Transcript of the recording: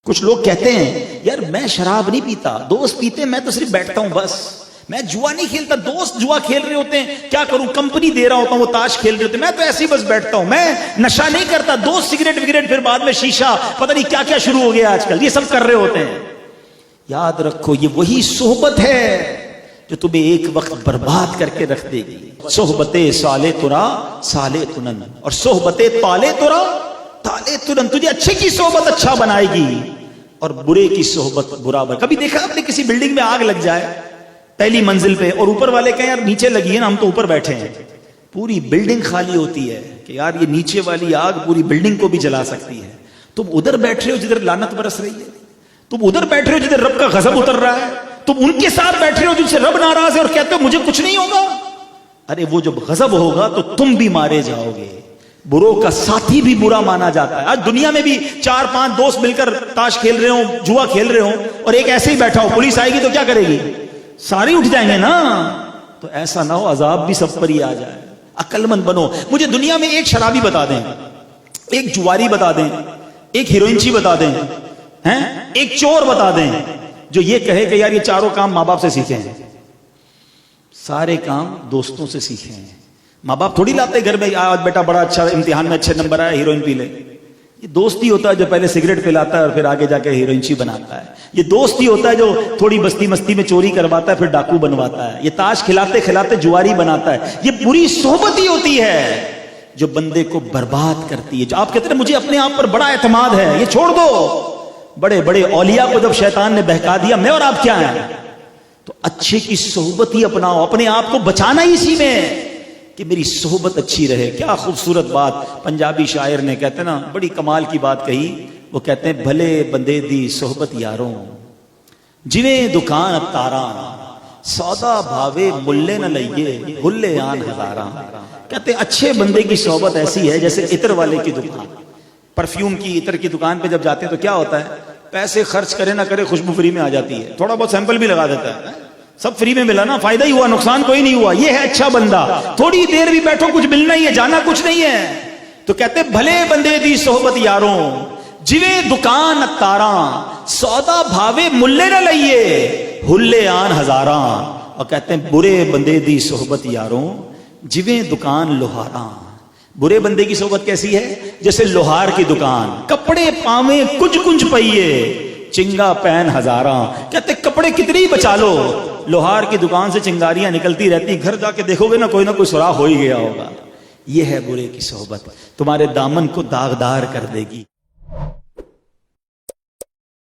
کچھ لوگ کہتے ہیں یار میں شراب نہیں پیتا، دوست پیتے، میں تو صرف بیٹھتا ہوں بس، میں جوا نہیں کھیلتا، دوست جوا کھیل رہے ہوتے ہیں، کیا کروں، کمپنی دے رہا ہوتا ہوں، وہ تاش کھیل رہے ہوتے ہیں، میں تو ایسے ہی بس بیٹھتا ہوں، میں نشہ نہیں کرتا، دوست سگریٹ وگریٹ، پھر بعد میں شیشہ، پتہ نہیں کیا کیا شروع ہو گیا آج کل، یہ سب کر رہے ہوتے ہیں۔ یاد رکھو یہ وہی صحبت ہے جو تمہیں ایک وقت برباد کر کے رکھ دے گی۔ صحبت صالح ترا صالح تنن، اور صحبت طالع ترا طالع تنن، تجھے اچھے کی صحبت اچھا بنائے گی اور برے کی صحبت برا بن۔ کبھی دیکھا آپ نے کسی بلڈنگ میں آگ لگ جائے پہلی منزل پہ اور اوپر والے کہیں یار نیچے لگی ہے نا، ہم تو اوپر بیٹھے ہیں، پوری بلڈنگ خالی ہوتی ہے کہ یار یہ نیچے والی آگ پوری بلڈنگ کو بھی جلا سکتی ہے، تم ادھر بیٹھ رہے ہو جدھر لعنت برس رہی ہے، تم ادھر بیٹھ رہے ہو جدھر رب کا غضب اتر رہا ہے، تم ان کے ساتھ بیٹھ رہے ہو جن سے رب ناراض ہے اور کہتے ہو مجھے کچھ نہیں ہوگا۔ ارے وہ جب غضب ہوگا تو تم بھی مارے جاؤ گے۔ بروں کا ساتھی بھی برا مانا جاتا ہے۔ آج دنیا میں بھی 4-5 دوست مل کر تاش کھیل رہے ہوں، جوا کھیل رہے ہوں، اور ایک ایسے ہی بیٹھا ہو، پولیس آئے گی تو کیا کرے گی؟ سارے اٹھ جائیں گے نا۔ تو ایسا نہ ہو عذاب بھی سب پر ہی آ جائے۔ عقل مند بنو۔ مجھے دنیا میں ایک شرابی بتا دیں، ایک جواری بتا دیں، ایک ہیروئنچی بتا دیں، ایک چور بتا دیں جو یہ کہے کہ یار یہ چاروں کام ماں باپ سے سیکھے ہیں، سارے کام دوستوں سے سیکھے ہیں۔ ماں باپ تھوڑی لاتے گھر میں آج بیٹا بڑا اچھا امتحان میں اچھے نمبر آیا ہیروئن پی لے۔ یہ دوست ہی ہوتا ہے جو پہلے سگریٹ پلاتا ہے اور پھر آگے جا کے ہیروئنچی بناتا ہے۔ یہ دوست ہی ہوتا ہے جو تھوڑی بستی مستی میں چوری کرواتا ہے پھر ڈاکو بنواتا ہے۔ یہ تاش کھلاتے کھلاتے جواری بناتا ہے۔ یہ بری صحبت ہی ہوتی ہے جو بندے کو برباد کرتی ہے۔ جو آپ کہتے ہیں مجھے اپنے آپ پر بڑا اعتماد ہے، یہ چھوڑ دو۔ بڑے بڑے اولیاء کو جب شیطان نے بہکا دیا میں اور آپ کیا ہیں، تو اچھے کی صحبت ہی اپناؤ۔ اپنے آپ کو بچانا ہی اسی میں کہ میری صحبت اچھی رہے۔ کیا خوبصورت بات پنجابی شاعر نے کہتے نا، بڑی کمال کی بات کہی۔ وہ کہتے ہیں بھلے بندے دی صحبت یاروں جویں دکان تاراں، سودا بھاوے ملے نہ لئیے ہلے آن ہزاراں۔ کہتے ہیں اچھے بندے کی صحبت ایسی ہے جیسے عطر والے کی دکان، پرفیوم کی عطر کی دکان پہ جب جاتے ہیں تو کیا ہوتا ہے، پیسے خرچ کرے نہ کرے خوشبو فری میں آ جاتی ہے، تھوڑا بہت سیمپل بھی لگا دیتا ہے، سب فری میں ملا نا، فائدہ ہی ہوا، نقصان کوئی نہیں ہوا۔ یہ ہے اچھا بندہ، تھوڑی دیر بھی بیٹھو کچھ ملنا ہی ہے، جانا کچھ نہیں ہے۔ تو کہتے ہیں بھلے بندے دی صحبت یاروں جویں دکان تاراں، سودا بھاوے ملے نہ لئیے ہلے آن ہزاراں۔ اور کہتے ہیں برے بندے دی صحبت یاروں جویں دکان لوہاراں۔ برے بندے کی صحبت کیسی ہے؟ جیسے لوہار کی دکان، کپڑے پاویں کچھ کنج پئیے چنگا پین ہزاراں۔ کہتے کپڑے کتنی بچا لو، لوہار کی دکان سے چنگاریاں نکلتی رہتی، گھر جا کے دیکھو گے نا کوئی سراخ ہو ہی گیا ہوگا۔ یہ ہے برے کی صحبت، تمہارے دامن کو داغدار کر دے گی۔